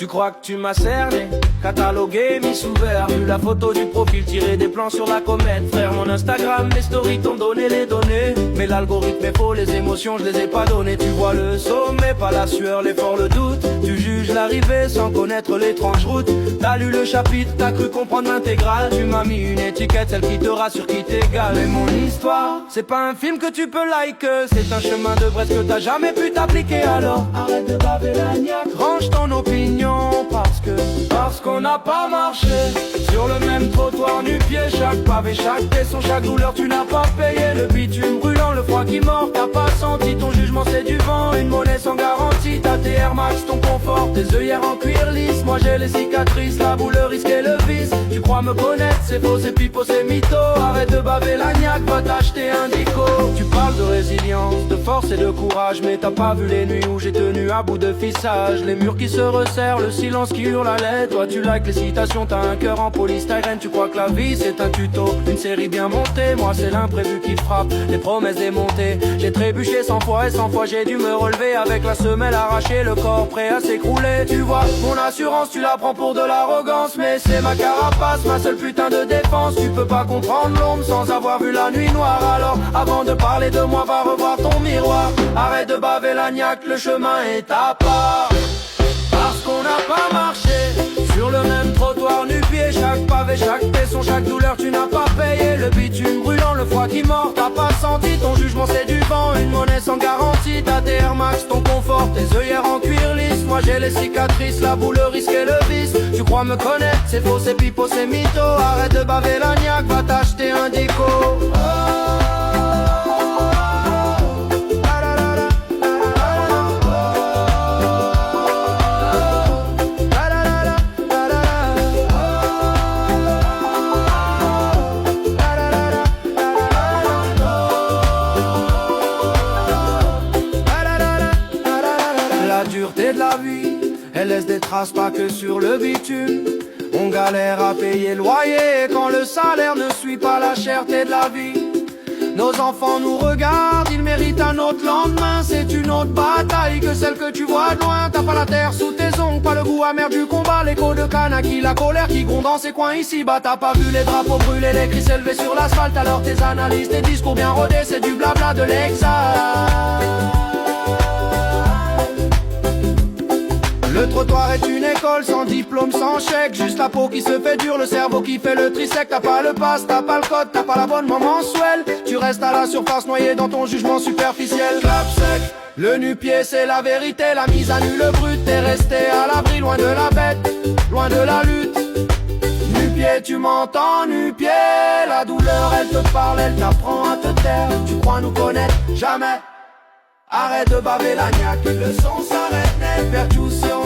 Tu crois que tu m'as cerné, catalogué, mis sous verre. Vu la photo du profil, tiré des plans sur la comète. Frère, mon Instagram, mes stories t'ont donné les données. Mais l'algorithme est faux, les émotions je les ai pas données. Tu vois le sommet, pas la sueur, l'effort, le doute. Tu juges l'arrivée sans connaître l'étrange route. T'as lu le chapitre, t'as cru comprendre l'intégrale. Tu m'as mis une étiquette, celle qui te rassure, qui t'égale. Mais mon histoire, c'est pas un film que tu peux liker. C'est un chemin de Brest que t'as jamais pu t'appliquer. Alors arrête de baver la niaque, range ton opinion. Parce qu'on n'a pas marché sur le même trottoir nu-pied. Chaque pavé, chaque tesson, chaque douleur, tu n'as pas payé. Le bitume brûlant, le froid qui mord, t'as pas senti. Ton jugement c'est du vent, une monnaie sans garantie. T'as tes Air Max, ton confort, tes œillères en cuir lisse. Moi j'ai les cicatrices, la boule, le risque et le vice. Tu crois me connaître, c'est faux, c'est pipeau, c'est mytho. Arrête de baver la niaque, va t'acheter un dico. Tu parles de résilience, de force et de courage, mais t'as pas vu les nuits où j'ai tenu à bout de fissage. Les murs qui se resserrent, le silence qui hurle à l'aide. Toi tu likes les citations, t'as un cœur en polystyrène. Tu crois que la vie c'est un tuto, une série bien montée. Moi c'est l'imprévu qui frappe, les promesses démontées. J'ai trébuché 100 fois et 100 fois j'ai dû me relever. Avec la semelle arrachée, le corps prêt à s'écrouler. Tu vois, mon assurance tu la prends pour de l'arrogance, mais c'est ma carapace, ma seule putain de défense. Tu peux pas comprendre l'ombre sans avoir vu la nuit noire. Alors avant de parler de moi, va revoir ton miroir. Arrête de baver la niaque, le chemin est à part. Parce qu'on n'a pas marché sur le même trottoir nu-pied. Chaque pavé, chaque tesson, chaque douleur, tu n'as pas payé. Le bitume brûlant, le froid qui mord, t'as pas senti. Ton jugement c'est du vent, une monnaie sans garantie. T'as tes Air Max, ton confort, tes œillères en cuir lisse. Moi j'ai les cicatrices, la boule, le risque et le vice. Tu crois me connaître, c'est faux, c'est pipeau, c'est mytho. Arrête de baver la niaque, va t'acheter un dico. La dureté de la vie, elle laisse des traces pas que sur le bitume. On galère à payer le loyer quand le salaire ne suit pas la cherté de la vie. Nos enfants nous regardent, ils méritent un autre lendemain. C'est une autre bataille que celle que tu vois de loin. T'as pas la terre sous tes ongles, pas le goût amer du combat. L'écho de Kanaki, la colère qui gronde dans ces coins ici. Bah t'as pas vu les drapeaux brûlés, les cris s'élever sur l'asphalte. Alors tes analyses, tes discours bien rodés, c'est du blabla de l'exal. Le trottoir est une école sans diplôme, sans chèque. Juste la peau qui se fait dure, le cerveau qui fait le tri sec. T'as pas le pass, t'as pas le code, t'as pas l'abonnement mensuel. Tu restes à la surface noyé dans ton jugement superficiel. Clap sec, le nu-pied c'est la vérité. La mise à nu, le brut, t'es resté à l'abri, loin de la bête, loin de la lutte. Nu-pied, tu m'entends, nu-pied. La douleur elle te parle, elle t'apprend à te taire. Tu crois nous connaître, jamais. Arrête de baver la niaque, le son s'arrête net. Percussion